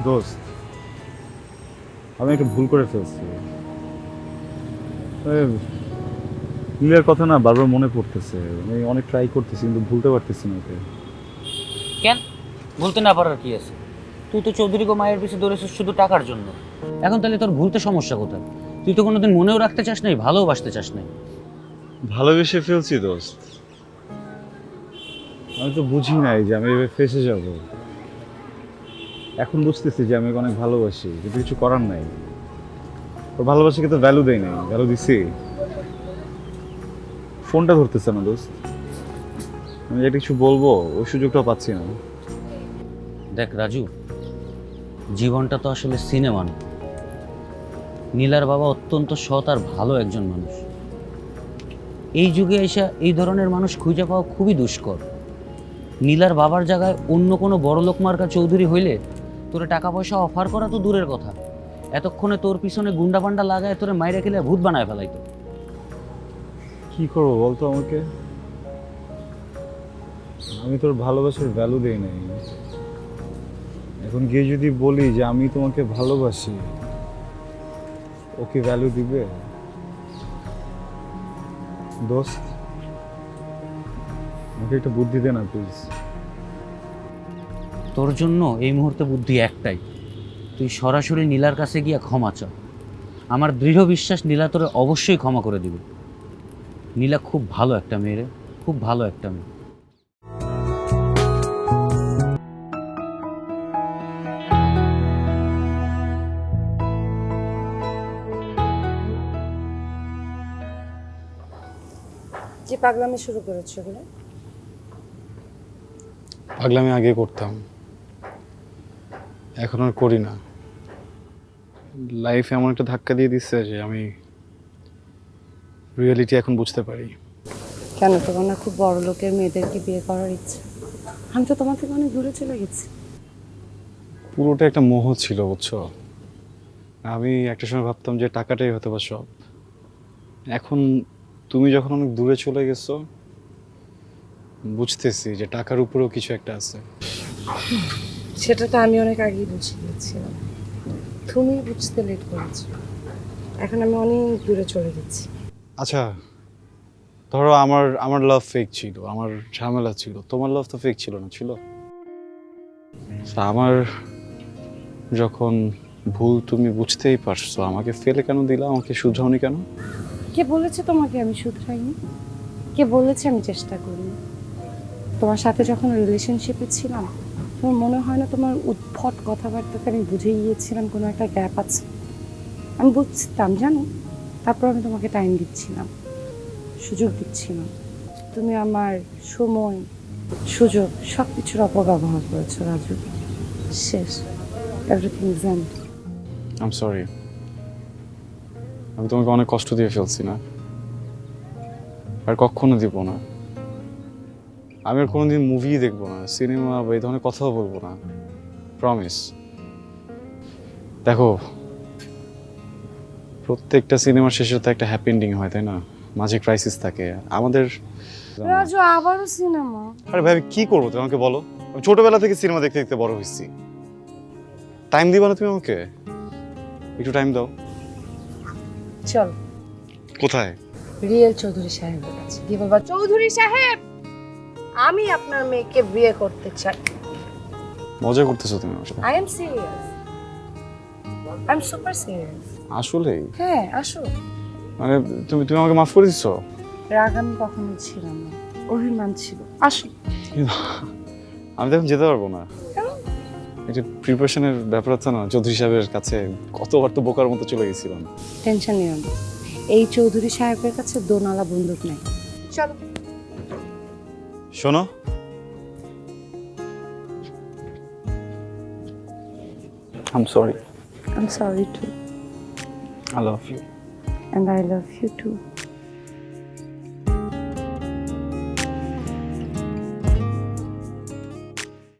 দোস্ত, আমি একটা ভুল করে ফেলছি। নীলের কথা না বারবার মনে পড়তেছে। আমি অনেক ট্রাই করতেছি কিন্তু ভুলতে পারতেছি না ওকে। কেন ভুলতে না পারার কি আছে? তুই তো চৌধুরী গো মায়ের পিছনে দৌড়েছিস শুধু টাকার জন্য। এখন তাহলে তোর ভুলতে সমস্যা কোথায়? তুই তো কোনোদিন মনেও রাখতে চাস নাই, ভালোবাসতে চাস নাই। ভালোবেসে ফেলছি দোস্ত। আমি তো বুঝি নাই যে আমি এভাবে ফেসে যাব। এখন বুঝতেছি যে আমি ওকে অনেক ভালোবাসি, কিন্তু কিছু করার নাই। ওর ভালোবাসাকে তো ভ্যালু দেয় নাই, ভ্যালু দিছি। ফোনটা ধরতেছে না দোস্ত। আমি যে কিছু বলবো ওই সুযোগটাও পাচ্ছি না। দেখ রাজু, জীবনটা তো আসলে সিনেমা না। নীলার বাবা অত্যন্ত সৎ আর ভালো একজন মানুষ। এই যুগে এসে এই ধরনের মানুষ খুঁজে পাওয়া খুবই দুষ্কর। নীলার বাবার জায়গায় অন্য কোনো বড়লোক মার্কা চৌধুরী হইলে তোরে টাকা পয়সা অফার করা তো দূরের কথা, এতক্ষণে তোর পিছনে গুন্ডা পান্ডা লাগায় তোরে মাইরা খেলে ভূত বানায় ফেলাইতো। কি করবো বলতো আমাকে? আমি তোর ভালোবাসার ভ্যালু দেই নাই। এখন গিয়ে যদি বলি যে আমি তোমাকে ভালোবাসি, ওকে ভ্যালু দিবে? দোস্ত, আমাকে একটা বুদ্ধি দে না প্লিজ। তোর জন্য এই মুহূর্তে বুদ্ধি একটাই, তুই সরাসরি নীলার কাছে গিয়ে ক্ষমা চা। আমার দৃঢ় বিশ্বাস নীলা তোরে অবশ্যই ক্ষমা করে দিবে। নীলা খুব ভালো একটা মেয়ে রে, খুব ভালো একটা মেয়ে। যে পাগলামি শুরু করেছো এগুলো? পাগলামি আগে করতাম, এখন আর করি না। লাইফে এমন একটা ধাক্কা দিয়ে দিচ্ছে যে আমি রিয়েলিটি এখন বুঝতে পারি। কেন, তোমার না খুব বড় লোকের মেয়েদেরকে বিয়ে করার ইচ্ছে? আমি তো তোমার থেকে অনেক দূরে চলে গেছি। পুরোটা একটা মোহ ছিল, বুঝছো? আমি একটা সময় ভাবতাম যে টাকাটাই হয়তো বা সব। এখন তুমি যখন অনেক দূরে চলে গেছো, বুঝতেছি যে টাকার উপরেও কিছু একটা আছে। সেটা তো আমি অনেক আগেই বুঝে গিয়েছিলাম, তুমি বুঝতে লেট করেছো। এখন আমি অনেক দূরে চলে গেছি। আচ্ছা, ধরো আমার আমার লাভ ফেক ছিল, আমার ঝামেলা ছিল, তোমার লাভ তো ফেক ছিল না, ছিল? তা আমার যখন ভুল তুমি বুঝতেই পারছো, আমাকে ফেলে কেন দিলা? আমাকে শুধরাওনি কেন? কে বলেছে তোমাকে আমি শুধরাইনি? কে বলেছে আমি চেষ্টা করিনি? তোমার সাথে যখন রিলেশনশিপে ছিলাম, তোমার মনে হয় না তোমার উদ্ভট কথাবার্তাতে আমি বুঝে গিয়েছিলাম কোনো একটা গ্যাপ আছে? আমি বুঝতাম জানো, তারপর আমি তোমাকে টাইম দিচ্ছিলাম, সুযোগ দিচ্ছিলাম। তুমি আমার সময়, সুযোগ সব কিছুর অপব্যবহার করেছো রাজু। শেষ, everything is end. I am sorry. আমি তোমাকে অনেক কষ্ট দিয়ে ফেলছি না? আর কখনো দিব না। আমি আর কোনোদিন মুভি দেখবো না, সিনেমা বা এই ধরনের কথাও বলবো না, প্রমিস। দেখো, প্রত্যেকটা সিনেমার শেষে তো একটা হ্যাপি এন্ডিং হয়, তাই না? মাঝে ক্রাইসিস থাকে আমাদের। রাজু, আবারও সিনেমা? আরে ভাই, আমি কি করবো তুমি আমাকে বলো? আমি ছোটবেলা থেকে সিনেমা দেখতে দেখতে বড় হয়েছি। টাইম দিবা না তুমি আমাকে? একটু টাইম দাও। চল। কোথায়? রিয়েল চৌধুরী সাহেবের কাছে কি বাবা? চৌধুরী সাহেব, আমি আপনার মেয়েকে বিয়ে করতে চাই। মজা করতেছো তুমি আমার সাথে? I am serious, I am super serious. আসলেই? হ্যাঁ, আসো। মানে তুমি তুমি আমাকে মাফ করে দিচ্ছ? রাগ আমি কখনো ছিলাম না, অভিমান ছিল। আসো। আমি তো এখন যেতে পারবো না। কেন? একটা প্রিপারেশনের ব্যাপার আছে না, চৌধুরী সাহেবের কাছে কতবার তো বোকার মতো চলে গেছিলাম। টেনশন নিও না, এই চৌধুরী সাহেবের কাছে দোনালা বন্দুক নেই। চলো। শোনো, I am sorry. I am sorry too, I love you. and I love you too.